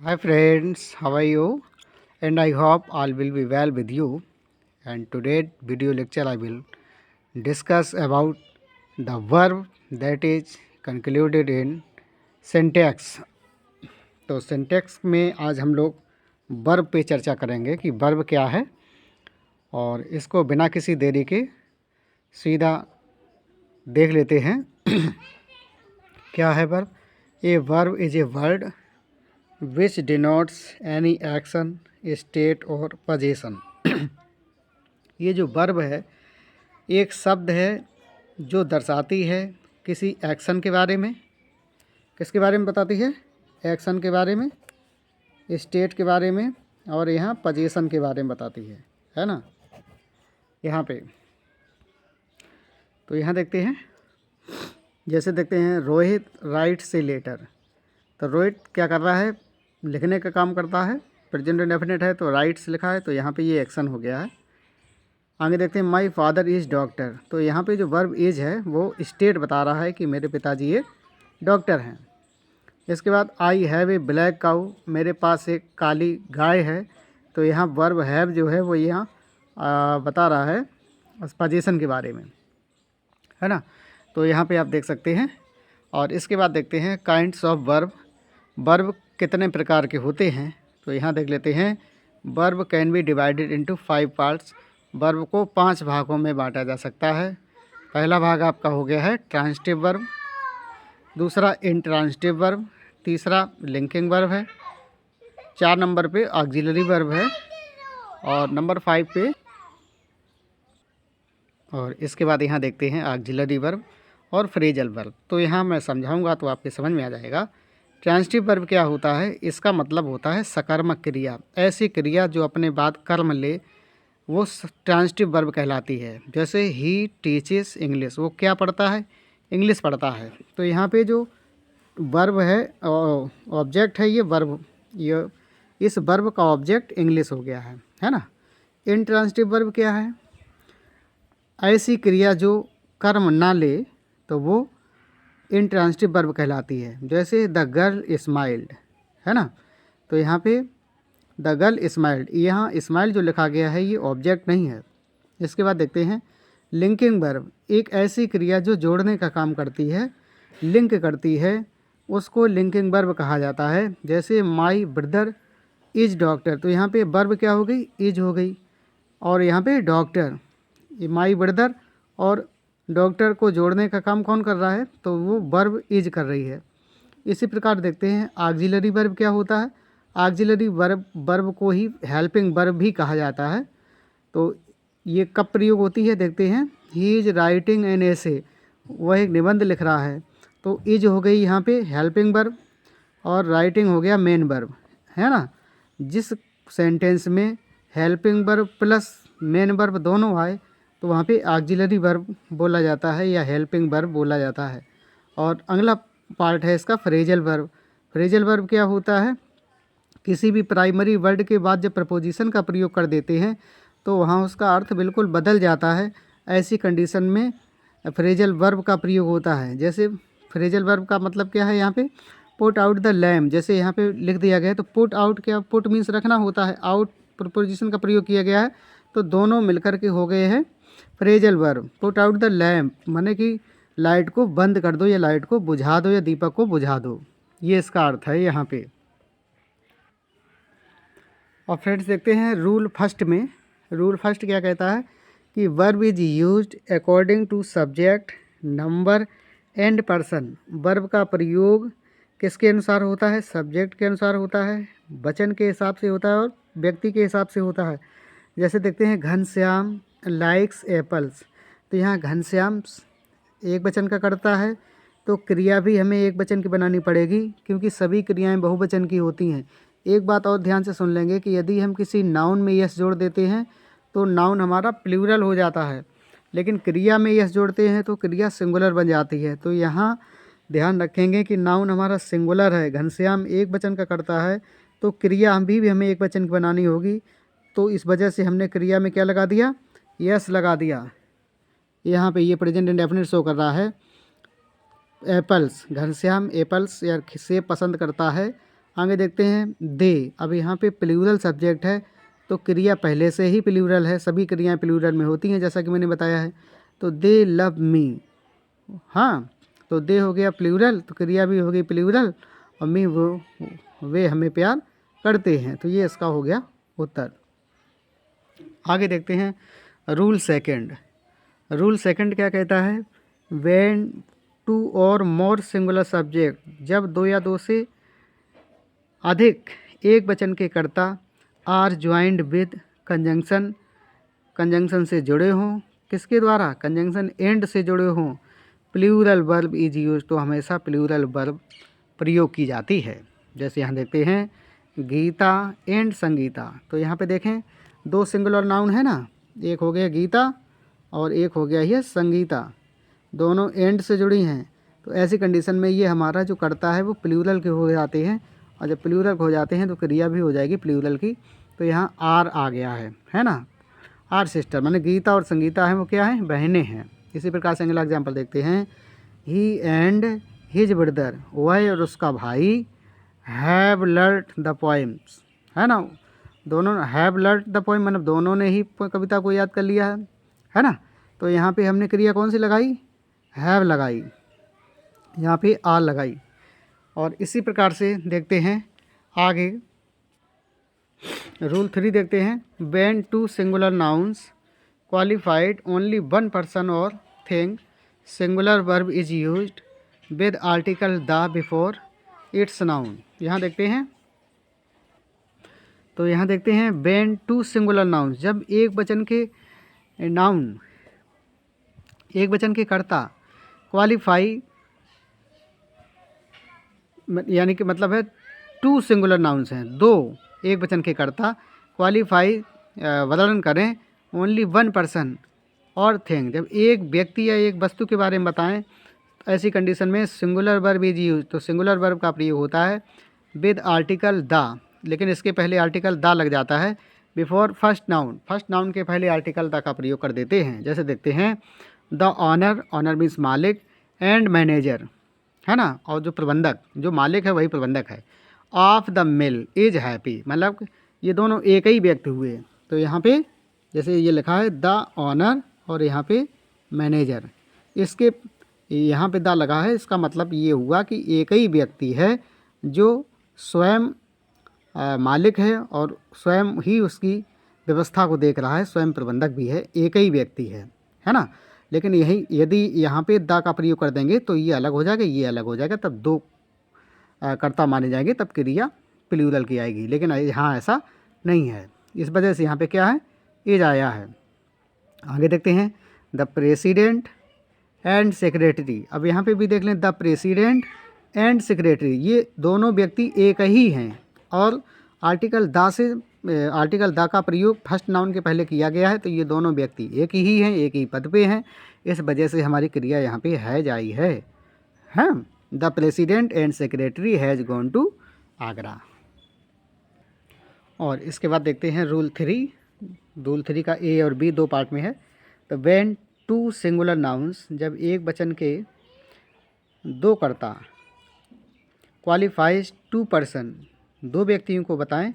Hi friends, how are you? And I hope all will be well with you. And today video lecture I will discuss about the verb that is concluded in syntax. तो syntax में आज हम लोग verb पे चर्चा करेंगे कि verb क्या है और इसको बिना किसी देरी के सीधा देख लेते हैं। क्या है verb? A verb is a word which denotes any action, state और पोजीशन। ये जो वर्ब है एक शब्द है जो दर्शाती है किसी एक्शन के बारे में। किसके बारे में बताती है? एक्शन के बारे में, स्टेट के बारे में और यहाँ पोजीशन के बारे में बताती है ना। यहाँ पे तो यहाँ देखते हैं, जैसे देखते हैं रोहित राइट्स ए लेटर। तो रोहित क्या कर रहा है? लिखने का काम करता है। प्रेजेंट इंडेफिनिट है तो राइट्स लिखा है, तो यहाँ पे ये एक्शन हो गया है। आगे देखते हैं माई फादर इज़ डॉक्टर। तो यहाँ पे जो वर्ब इज है वो स्टेट बता रहा है कि मेरे पिताजी एक डॉक्टर हैं। इसके बाद आई हैव ए ब्लैक काऊ, मेरे पास एक काली गाय है। तो यहाँ वर्ब हैव जो है वो यहाँ बता रहा है पोजीशन के बारे में, है ना। तो यहाँ पे आप देख सकते हैं। और इसके बाद देखते हैं काइंड्स ऑफ वर्ब। वर्ब कितने प्रकार के होते हैं? तो यहाँ देख लेते हैं। Verb can be divided into 5 parts. Verb को 5 भागों में बांटा जा सकता है। पहला भाग आपका हो गया है ट्रांजिटिव वर्ब, दूसरा इंट्रांजिटिव वर्ब, तीसरा लिंकिंग वर्ब है, 4 नंबर पे ऑक्सिलरी वर्ब है और नंबर 5 पे, और इसके बाद यहाँ देखते हैं ऑक्सिलरी वर्ब और फ्रेजल वर्ब। तो यहाँ मैं समझाऊंगा तो आपके समझ में आ जाएगा। ट्रांजिटिव वर्ब क्या होता है? इसका मतलब होता है सकर्मक क्रिया। ऐसी क्रिया जो अपने बाद कर्म ले वो ट्रांजिटिव वर्ब कहलाती है। जैसे ही टीचेस इंग्लिश, वो क्या पढ़ता है? इंग्लिश पढ़ता है। तो यहाँ पे जो वर्ब है ऑब्जेक्ट है ये वर्ब, ये इस वर्ब का ऑब्जेक्ट इंग्लिश हो गया है ना। इंट्रांजिटिव वर्ब क्या है? ऐसी क्रिया जो कर्म ना ले तो वो इंट्रांजिटिव वर्ब कहलाती है। जैसे द गर्ल स्माइल्ड, है ना। तो यहाँ पे द गर्ल स्माइल्ड, यहाँ स्माइल जो लिखा गया है ये ऑब्जेक्ट नहीं है। इसके बाद देखते हैं लिंकिंग वर्ब। एक ऐसी क्रिया जो जोड़ने का काम करती है, लिंक करती है, उसको लिंकिंग वर्ब कहा जाता है। जैसे माई ब्रदर इज डॉक्टर। तो यहाँ पे वर्ब क्या हो गई? इज हो गई। और यहाँ पे डॉक्टर, माई ब्रदर और डॉक्टर को जोड़ने का काम कौन कर रहा है? तो वो वर्ब इज कर रही है। इसी प्रकार देखते हैं ऑक्सिलरी वर्ब क्या होता है? ऑक्सिलरी वर्ब को ही हेल्पिंग वर्ब भी कहा जाता है। तो ये कब प्रयोग होती है? देखते हैं he is writing an essay, वह एक निबंध लिख रहा है। तो इज हो गई यहाँ पे हेल्पिंग वर्ब और राइटिंग हो गया मेन वर्ब, है ना। जिस सेंटेंस में helping verb plus main verb दोनों आए तो वहाँ पे ऑक्सिलरी वर्ब बोला जाता है या हेल्पिंग वर्ब बोला जाता है। और अगला पार्ट है इसका फ्रेजल वर्ब। फ्रेजल वर्ब क्या होता है? किसी भी प्राइमरी वर्ड के बाद जब प्रपोजिशन का प्रयोग कर देते हैं तो वहाँ उसका अर्थ बिल्कुल बदल जाता है। ऐसी कंडीशन में फ्रेजल वर्ब का प्रयोग होता है। जैसे फ्रेजल वर्ब का मतलब क्या है? यहाँ पे पुट आउट द लैम्प, जैसे यहाँ पे लिख दिया गया है। तो पुट आउट क्या? पुट मीन्स रखना होता है, आउट प्रपोजिशन का प्रयोग किया गया है, तो दोनों मिलकर के हो गए हैं phrasal verb. Put out the lamp माने कि लाइट को बंद कर दो या लाइट को बुझा दो या दीपक को बुझा दो, ये इसका अर्थ है यहाँ पे। और फ्रेंड्स देखते हैं रूल फर्स्ट में। रूल फर्स्ट क्या कहता है कि verb is used according to subject, number and person. Verb का प्रयोग किसके अनुसार होता है? सब्जेक्ट के अनुसार होता है, वचन के हिसाब से होता है और व्यक्ति के हिसाब से होता है। जैसे देखते हैं घनश्याम लाइक्स एप्पल्स। तो यहाँ घनश्याम एक वचन का करता है तो क्रिया भी हमें एक वचन की बनानी पड़ेगी क्योंकि सभी क्रियाएं बहुवचन की होती हैं। एक बात और ध्यान से सुन लेंगे कि यदि हम किसी नाउन में यस जोड़ देते हैं तो नाउन हमारा प्लूरल हो जाता है, लेकिन क्रिया में यस जोड़ते हैं तो क्रिया सिंगुलर बन जाती है। तो यहाँ ध्यान रखेंगे कि नाउन हमारा सिंगुलर है, घनश्याम एक वचन का करता है, तो क्रिया भी हमें एक वचन की बनानी होगी। तो इस वजह से हमने क्रिया में क्या लगा दिया? यस लगा दिया। यहाँ पे ये प्रेजेंट इंडेफिनिट शो कर रहा है। एप्पल्स, घनश्याम एप्पल्स या सेब पसंद करता है। आगे देखते हैं दे। अब यहाँ पे प्लूरल सब्जेक्ट है तो क्रिया पहले से ही प्लूरल है, सभी क्रियाएं प्लूरल में होती हैं जैसा कि मैंने बताया है। तो दे लव मी, हाँ, तो दे हो गया प्लूरल तो क्रिया भी हो गई प्लूरल, और मी वे हमें प्यार करते हैं। तो ये इसका हो गया उत्तर। आगे देखते हैं रूल सेकंड। रूल सेकंड क्या कहता है? व्हेन टू और मोर सिंगुलर सब्जेक्ट, जब दो या दो से अधिक एक वचन के कर्ता are joined with conjunction, conjunction से जुड़े हों, किसके द्वारा? कंजंक्शन एंड से जुड़े हों, प्लूरल वर्ब इज यूज, तो हमेशा प्लूरल वर्ब प्रयोग की जाती है। जैसे यहाँ देखते हैं गीता एंड संगीता, तो यहाँ पे देखें दो सिंगुलर नाउन है ना, एक हो गया गीता और एक हो गया ये संगीता, दोनों एंड से जुड़ी हैं। तो ऐसी कंडीशन में ये हमारा जो कर्ता है वो प्लूरल के हो जाते हैं, और जब प्लूरल हो जाते हैं तो क्रिया भी हो जाएगी प्लूरल की। तो यहाँ आर आ गया है ना, आर सिस्टर, माने गीता और संगीता है वो क्या है? बहनें हैं। इसी प्रकार से अगला एग्जाम्पल देखते हैं ही एंड हिज ब्रदर, वह और उसका भाई हैव लर्न द पोइम्स, है ना, दोनों हैव लर्न द पोइम, मतलब दोनों ने ही कविता को याद कर लिया है ना। तो यहाँ पे हमने क्रिया कौन सी लगाई? हैव लगाई, यहाँ पे आर लगाई। और इसी प्रकार से देखते हैं आगे रूल 3 देखते हैं when two singular nouns qualified only one person और thing, singular verb is used with article the before its noun. यहाँ देखते हैं, तो यहाँ देखते हैं व्हेन टू सिंगुलर नाउन्स, जब एक वचन के नाउन, एक वचन के कर्ता क्वालिफाई, यानी कि मतलब है टू सिंगुलर नाउन्स हैं, दो एक वचन के कर्ता क्वालिफाई वर्णन करें ओनली वन पर्सन और थिंग, जब एक व्यक्ति या एक वस्तु के बारे में बताएं, ऐसी कंडीशन में सिंगुलर वर्ब इज यूज, तो सिंगुलर वर्ब का प्रयोग होता है विद आर्टिकल द, लेकिन इसके पहले आर्टिकल द लग जाता है before first noun, first noun के पहले आर्टिकल द का प्रयोग कर देते हैं। जैसे देखते हैं द ऑनर, ऑनर मीन्स मालिक, एंड मैनेजर, है ना, और जो प्रबंधक, जो मालिक है वही प्रबंधक है, of the mill is happy, मतलब ये दोनों एक ही व्यक्ति हुए। तो यहाँ पे जैसे ये लिखा है द ऑनर और यहाँ पे मैनेजर, इसके यहाँ पे द लगा है, इसका मतलब ये हुआ कि एक ही व्यक्ति है जो स्वयं मालिक है और स्वयं ही उसकी व्यवस्था को देख रहा है, स्वयं प्रबंधक भी है, एक ही व्यक्ति है ना। लेकिन यही यदि यहाँ पे द का प्रयोग कर देंगे तो ये अलग हो जाएगा, ये अलग हो जाएगा, तब दो कर्ता माने जाएंगे, तब क्रिया प्लूरल की आएगी। लेकिन यहाँ ऐसा नहीं है, इस वजह से यहाँ पे क्या है? इज आया है। आगे देखते हैं द प्रेसिडेंट एंड सेक्रेटरी। अब यहाँ पे भी देख लें द प्रेसिडेंट एंड सेक्रेटरी, ये दोनों व्यक्ति एक ही हैं, और आर्टिकल द से आर्टिकल द का प्रयोग फर्स्ट नाउन के पहले किया गया है, तो ये दोनों व्यक्ति एक ही हैं, एक ही पद पे हैं, इस वजह से हमारी क्रिया यहाँ पे हैज आई है। हाँ, the president and secretary has gone to Agra. और इसके बाद देखते हैं रूल 3। रूल 3 का ए और बी दो पार्ट में है। तो व्हेन टू सिंगुलर नाउन्स, जब एक वचन के दो कर्ता क्वालिफाइज टू पर्सन, दो व्यक्तियों को बताएं,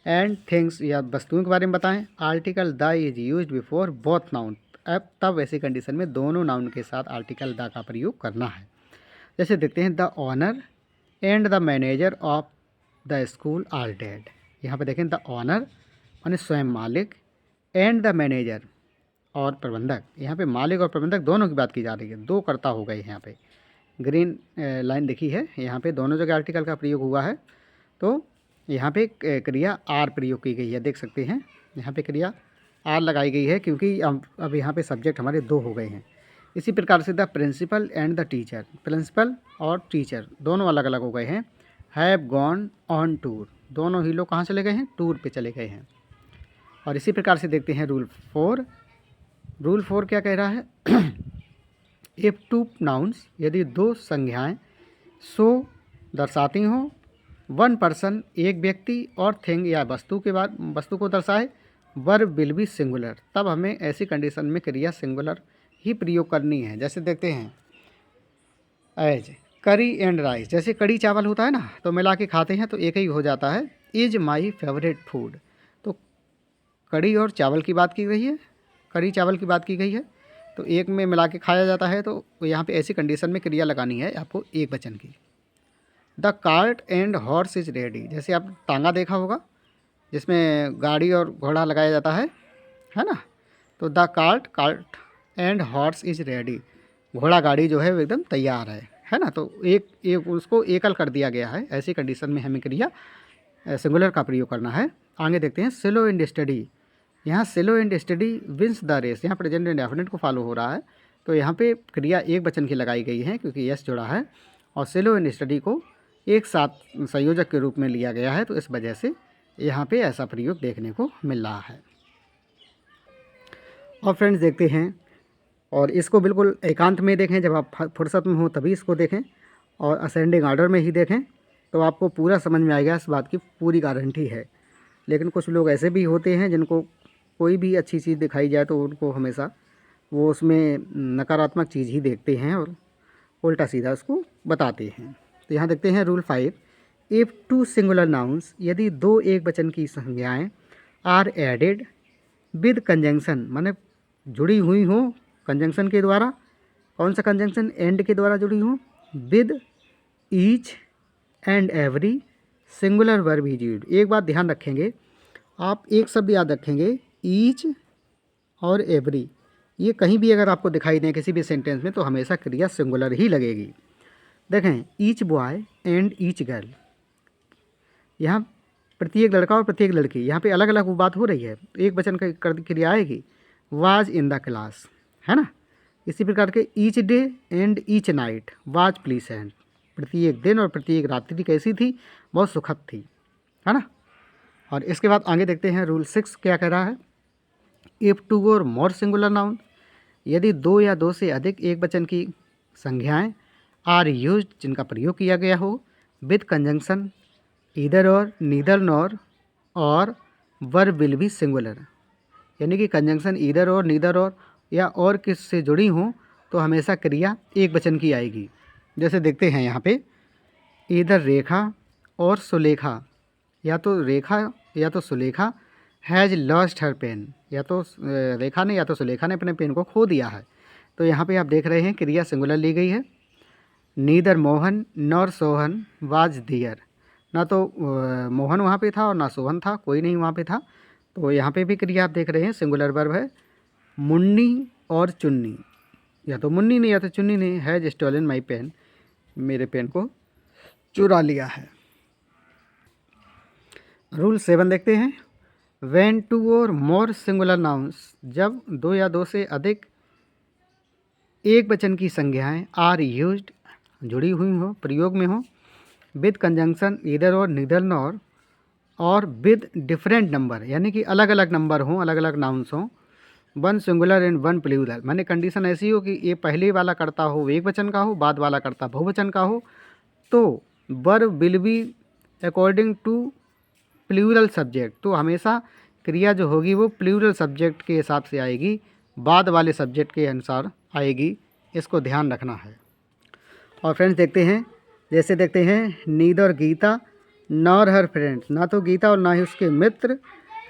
एंड थिंग्स या वस्तुओं के बारे में बताएं, article the is used before both noun, अब तब ऐसी कंडीशन में दोनों नाउन के साथ आर्टिकल द का प्रयोग करना है। जैसे देखते हैं the owner and the manager of the school are dead. यहाँ पे देखें द ऑनर माने स्वयं मालिक, एंड द मैनेजर और प्रबंधक, यहाँ पे मालिक और प्रबंधक दोनों की बात की जा रही है, दो कर्ता हो गए। यहाँ पे ग्रीन लाइन देखी है, यहाँ पे दोनों जगह आर्टिकल का प्रयोग हुआ है, तो यहाँ पे क्रिया आर प्रयोग की गई है, देख सकते हैं यहाँ पे क्रिया आर लगाई गई है, क्योंकि अब यहाँ पे सब्जेक्ट हमारे दो हो गए हैं। इसी प्रकार से the principal and the teacher, principal और टीचर दोनों अलग अलग हो गए हैं। हैव गॉन ऑन टूर, दोनों ही लोग कहाँ चले गए हैं? टूर पे चले गए हैं। और इसी प्रकार से देखते हैं रूल 4। रूल 4 क्या कह रहा है? इफ टू नाउन्स, यदि दो संज्ञाएं सो दर्शाती हों, वन पर्सन एक व्यक्ति और थिंग या वस्तु के बाद वस्तु को दर्शाए, वर्ब विल बी सिंगुलर, तब हमें ऐसी कंडीशन में क्रिया सिंगुलर ही प्रयोग करनी है। जैसे देखते हैं एज, करी एंड राइस, जैसे कड़ी चावल होता है ना, तो मिला के खाते हैं तो एक ही हो जाता है, इज माई फेवरेट फूड। तो कड़ी और चावल की बात की गई है, कड़ी चावल की बात की गई है, तो एक में मिला के खाया जाता है। तो यहाँ पे ऐसी कंडीशन में क्रिया लगानी है आपको एक वचन की। The cart and horse is ready, जैसे आप टांगा देखा होगा जिसमें गाड़ी और घोड़ा लगाया जाता है ना। तो the cart and horse is ready, घोड़ा गाड़ी जो है वो एकदम तैयार है ना। तो एक उसको एकल कर दिया गया है, ऐसी कंडीशन में हमें क्रिया सिंगुलर का प्रयोग करना है। आगे देखते हैं सिलो एंड स्टडी। यहाँ slow and steady wins the race, यहाँ प्रेजेंट इंडेफिनिट को फॉलो हो रहा है, तो यहाँ पे क्रिया एक वचन की लगाई गई है क्योंकि यस जुड़ा है, और सिलो एंड स्टडी को एक साथ संयोजक के रूप में लिया गया है, तो इस वजह से यहाँ पे ऐसा प्रयोग देखने को मिल रहा है। और फ्रेंड्स देखते हैं, और इसको बिल्कुल एकांत में देखें, जब आप फुर्सत में हो तभी इसको देखें, और असेंडिंग ऑर्डर में ही देखें, तो आपको पूरा समझ में आएगा, इस बात की पूरी गारंटी है। लेकिन कुछ लोग ऐसे भी होते हैं जिनको कोई भी अच्छी चीज़ दिखाई जाए तो उनको हमेशा वो उसमें नकारात्मक चीज़ ही देखते हैं और उल्टा सीधा उसको बताते हैं। तो यहाँ देखते हैं rule 5, if two singular nouns, यदि दो एक वचन की संज्ञाएँ आर एडेड विद कंजंक्शन, माने जुड़ी हुई हो कंजंक्शन के द्वारा, कौन सा कंजंक्शन, एंड के द्वारा जुड़ी हो, with each and every singular verb is used. एक बात ध्यान रखेंगे आप, एक शब्द याद रखेंगे, ईच और एवरी, ये कहीं भी अगर आपको दिखाई दें किसी भी सेंटेंस में तो हमेशा क्रिया सिंगुलर ही लगेगी। देखें each boy and each girl, यहाँ प्रत्येक लड़का और प्रत्येक लड़की, यहाँ पे अलग अलग वो बात हो रही है, तो एक वचन का क्रिया आएगी, वाज इन द क्लास, है ना। इसी प्रकार के each day and each night was pleasant, प्रत्येक दिन और प्रत्येक रात्रि कैसी थी, बहुत सुखद थी, है ना। और इसके बाद आगे देखते हैं रूल 6 क्या कह रहा है, इफ़ टू और मोर सिंगुलर नाउन, यदि दो या दो से अधिक एक वचन की संज्ञाएं आर यूज्ड, जिनका प्रयोग किया गया हो, विद कंजंक्शन ईदर और नीदर नॉर और वर्ब विल बी सिंगुलर, यानी कि कंजंक्शन ईदर और नीदर और किस से जुड़ी हों तो हमेशा क्रिया एक वचन की आएगी। जैसे देखते हैं यहाँ पे, इधर रेखा और सुलेखा, या तो रेखा या तो Sulekha has lost her pen, या तो रेखा ने या तो सुलेखा ने अपने पेन को खो दिया है। तो यहाँ पे आप देख रहे हैं क्रिया सिंगुलर ली गई है। Neither Mohan nor Sohan was there, ना तो मोहन वहाँ पे था और ना सोहन था, कोई नहीं वहाँ पे था। तो यहाँ पे भी क्रिया आप देख रहे हैं सिंगुलर वर्ब है। मुन्नी और चुन्नी, या तो मुन्नी ने या तो चुन्नी ने हैज स्टोलन माई पेन, मेरे पेन को चुरा लिया है। रूल 7 देखते हैं, व्हेन टू और मोर सिंगुलर नाउन्स, जब दो या दो से अधिक एक वचन की संज्ञाएं आर यूज्ड, जुड़ी हुई हो, प्रयोग में हो, विद कंजंक्शन ईदर और नीदर नॉर और विद डिफरेंट नंबर, यानी कि अलग अलग नंबर हों, अलग अलग नाउन्स हों, one singular and one plural, माने कंडीशन ऐसी हो कि ये पहले वाला करता हो एक वचन का हो, बाद वाला करता बहुवचन का हो, तो verb will be according to plural subject, तो हमेशा क्रिया जो होगी वो प्लूरल सब्जेक्ट के हिसाब से आएगी, बाद वाले सब्जेक्ट के अनुसार आएगी, इसको ध्यान रखना है। और फ्रेंड्स देखते हैं, जैसे देखते हैं neither Gita nor her friends, ना तो गीता और ना ही उसके मित्र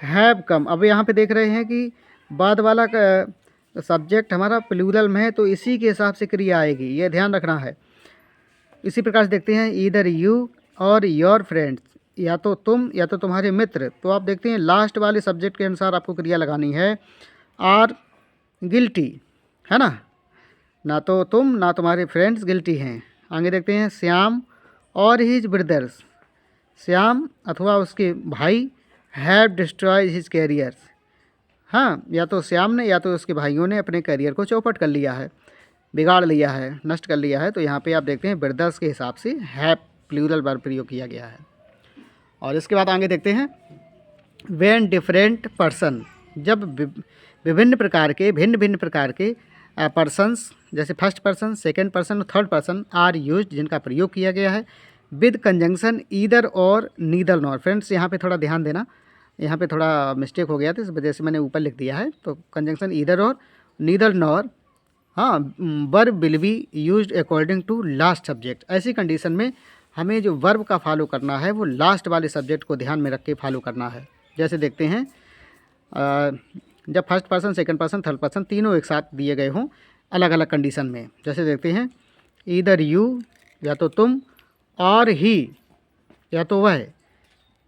हैव कम। अब यहाँ पे देख रहे हैं कि बाद वाला का सब्जेक्ट हमारा प्लूरल में है, तो इसी के हिसाब से क्रिया आएगी, ये ध्यान रखना है। इसी प्रकार से देखते हैं ईदर यू और योर फ्रेंड्स, या तो तुम या तो तुम्हारे मित्र, तो आप देखते हैं लास्ट वाले सब्जेक्ट के अनुसार आपको क्रिया लगानी है, आर गिल्टी, है ना तो तुम ना तुम्हारे फ्रेंड्स गिल्टी हैं। आगे देखते हैं श्याम और हिज ब्रदर्स, श्याम अथवा उसके भाई हैव डिस्ट्रॉयड हिज कैरियर्स, हाँ, या तो श्याम ने या तो उसके भाइयों ने अपने करियर को चौपट कर लिया है, बिगाड़ लिया है, नष्ट कर लिया है। तो यहाँ पे आप देखते हैं ब्रदर्स के हिसाब से हैव प्लूरल वर्ब प्रयोग किया गया है। और इसके बाद आगे देखते हैं व्हेन डिफरेंट पर्सन, जब विभिन्न प्रकार के भिन्न भिन्न प्रकार के पर्सन्स, जैसे फर्स्ट पर्सन, सेकंड पर्सन और थर्ड पर्सन आर यूज्ड, जिनका प्रयोग किया गया है विद कंजंक्शन ईदर और नीदर नॉर। फ्रेंड्स यहाँ पे थोड़ा ध्यान देना, यहाँ पे थोड़ा मिस्टेक हो गया था, इस वजह से मैंने ऊपर लिख दिया है। तो कंजंक्शन ईदर और नीदर नॉर हाँ, verb will be used according to last subject. ऐसी कंडीशन में हमें जो वर्ब का फॉलो करना है वो लास्ट वाले सब्जेक्ट को ध्यान में रख के फॉलो करना है। जैसे देखते हैं जब first person, second person, third person तीनों एक साथ दिए गए हों अलग अलग कंडीशन में। जैसे देखते हैं ईदर यू या तो तुम, और ही या तो वह,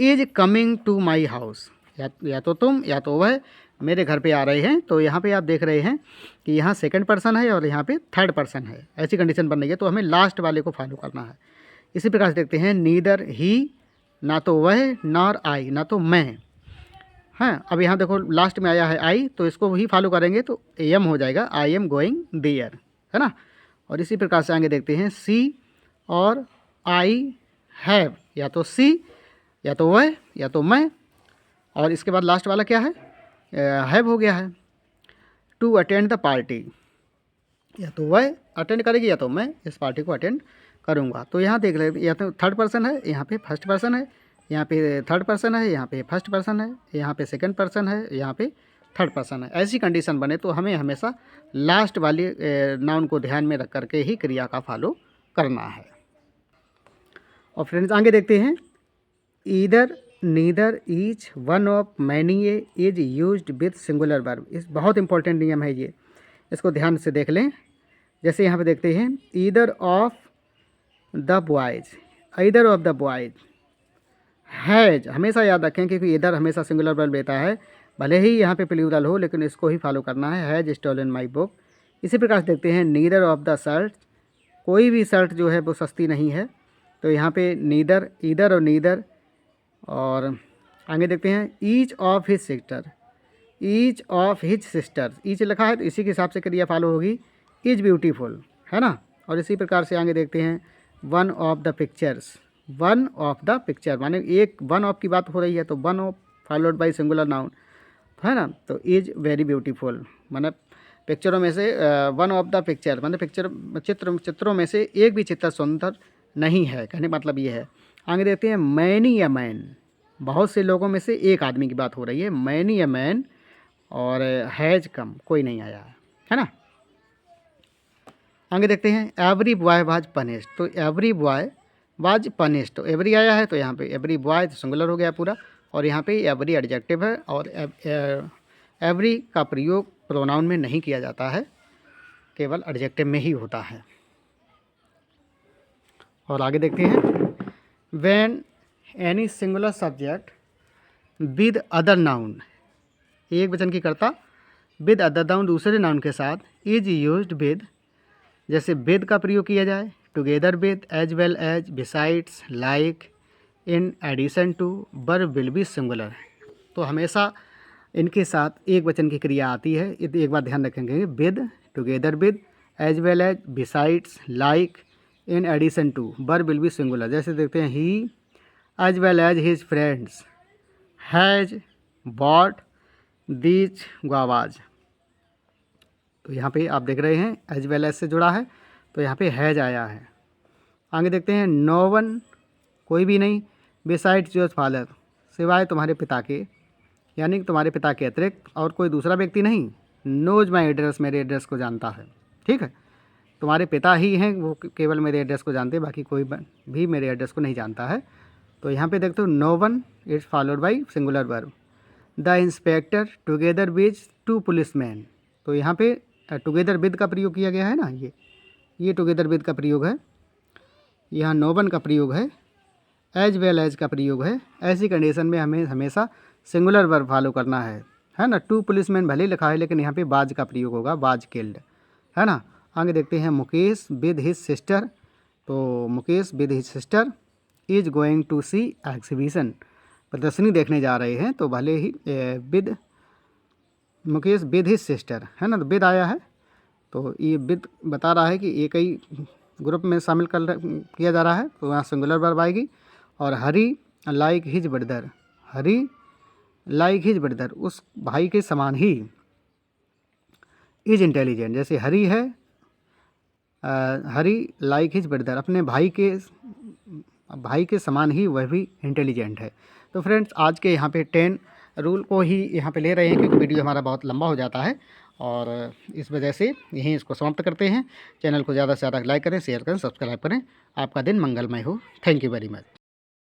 is coming to my house या तो तुम या तो वह मेरे घर पे आ रहे हैं। तो यहाँ पे आप देख रहे हैं कि यहाँ सेकंड पर्सन है और यहाँ पे थर्ड पर्सन है। ऐसी कंडीशन बन रही है तो हमें लास्ट वाले को फॉलो करना है। इसी प्रकार से देखते हैं नीदर ही, ना तो वह, नॉर आई, ना तो मैं। हाँ, अब यहाँ देखो लास्ट में आया है आई, तो इसको वही फॉलो करेंगे तो एम हो जाएगा, आई एम गोइंग देयर, है ना। और इसी प्रकार से आगे देखते हैं सी और आई हैव, या तो सी या तो वह या तो मैं। और इसके बाद लास्ट वाला क्या है, हैव हो गया है। टू अटेंड द पार्टी, या तो वह अटेंड करेगी या तो मैं इस पार्टी को अटेंड करूँगा। तो यहाँ देख रहे या तो थर्ड पर्सन है, यहाँ पे फर्स्ट पर्सन है, यहाँ पे थर्ड पर्सन है, यहाँ पे फर्स्ट पर्सन है, यहाँ पे सेकंड पर्सन है, यहाँ पे थर्ड पर्सन है। ऐसी कंडीशन बने तो हमें हमेशा लास्ट वाली नाउन को ध्यान में रख करके ही क्रिया का फॉलो करना है। और फ्रेंड्स आगे देखते हैं either, neither, each, one of, many a is used with singular verb. इस बहुत इंपॉर्टेंट नियम है ये, इसको ध्यान से देख लें। जैसे यहाँ पे देखते हैं either of the boys, either of the boys has, हमेशा याद रखें क्योंकि इधर हमेशा सिंगुलर वर्ब लेता है, भले ही यहाँ पे प्लूरल हो लेकिन इसको ही फॉलो करना है, हैज स्टोलन माई बुक। इसी प्रकार से देखते हैं नीदर ऑफ द शर्ट, कोई भी शर्ट जो है वो सस्ती नहीं है। तो यहाँ पे नीदर, ईदर और नीदर। और आगे देखते हैं each of his sister, each of his sister, each लिखा है तो इसी के हिसाब से क्रिया फॉलो होगी, इज ब्यूटीफुल, है ना। और इसी प्रकार से आगे देखते हैं one of the pictures, one of the picture माने एक वन ऑफ की बात हो रही है तो one of followed by singular noun, है ना। तो इज वेरी ब्यूटीफुल माने पिक्चरों में से वन ऑफ द पिक्चर माने चित्रों में से एक भी चित्र सुंदर नहीं है, कहने का मतलब ये है। आगे देखते हैं मैनी या मैन, बहुत से लोगों में से एक आदमी की बात हो रही है, मैनी या मैन। और हैज कम, कोई नहीं आया है ना। आगे देखते हैं एवरी बॉय वाज पनिश्ड, तो एवरी बॉय वाज पनिश्ड, तो एवरी आया है तो यहाँ पे एवरी बॉय सिंगुलर हो गया पूरा। और यहाँ पे एवरी एडजेक्टिव है और एवरी का प्रयोग प्रोनाउन में नहीं किया जाता है, केवल एडजेक्टिव में ही होता है। और आगे देखते हैं when any singular subject with other noun, एक वचन की कर्ता विद अदर नाउन दूसरे नाउन के साथ इज यूज्ड विद, जैसे विद का प्रयोग किया जाए, together with, as well as, besides, like, in addition to, verb will be singular. तो हमेशा इनके साथ एक वचन की क्रिया आती है, एक बात ध्यान रखेंगे, with, together with, as well as, besides, like, in addition to, verb will be singular. जैसे देखते हैं he as well as his friends has bought these guavas, तो यहाँ पे आप देख रहे हैं एज वेल एज से जुड़ा है तो यहाँ पे हैज आया है। आगे देखते हैं नो वन, कोई भी नहीं, बिसाइड्स योर फादर, सिवाय तुम्हारे पिता के, यानी कि तुम्हारे पिता के अतिरिक्त और कोई दूसरा व्यक्ति नहीं, नोज माई एड्रेस, मेरे एड्रेस को जानता है, ठीक है। तुम्हारे पिता ही हैं वो केवल मेरे एड्रेस को जानते हैं, बाकी कोई भी मेरे एड्रेस को नहीं जानता है। तो यहाँ पे देखते हो no one its followed by singular verb. The inspector together with two policeman, तो यहाँ पे टुगेदर विद का प्रयोग किया गया है ना, ये टुगेदर विद का प्रयोग है, यहाँ नो वन का प्रयोग है, एज वेल एज का प्रयोग है। ऐसी कंडीशन में हमें हमेशा सिंगुलर वर्ब फॉलो करना है ना। टू पुलिसमैन भले लिखा है लेकिन यहाँ पे बाज का प्रयोग होगा, बाज किल्ड, है ना। आगे देखते हैं मुकेश विद हिज सिस्टर, तो Mukesh with his sister is going to see exhibition, प्रदर्शनी देखने जा रहे हैं, तो भले ही with, Mukesh with his sister, है ना, तो विद आया है तो ये विद बता रहा है कि एक ही ग्रुप में शामिल किया जा रहा है, तो वहाँ सिंगुलर वर्ब आएगी। और हरी लाइक हिज ब्रदर, हरी लाइक हिज ब्रदर, उस भाई के समान ही, इज इंटेलिजेंट, जैसे हरी है, हरी लाइक हिज ब्रदर, अपने भाई के समान ही वह भी इंटेलिजेंट है। तो फ्रेंड्स आज के यहाँ पे 10 रूल को ही यहाँ पे ले रहे हैं क्योंकि वीडियो हमारा बहुत लंबा हो जाता है और इस वजह से यहीं इसको समाप्त करते हैं। चैनल को ज़्यादा से ज़्यादा लाइक करें, शेयर करें, सब्सक्राइब करें। आपका दिन मंगलमय हो। Thank you very much.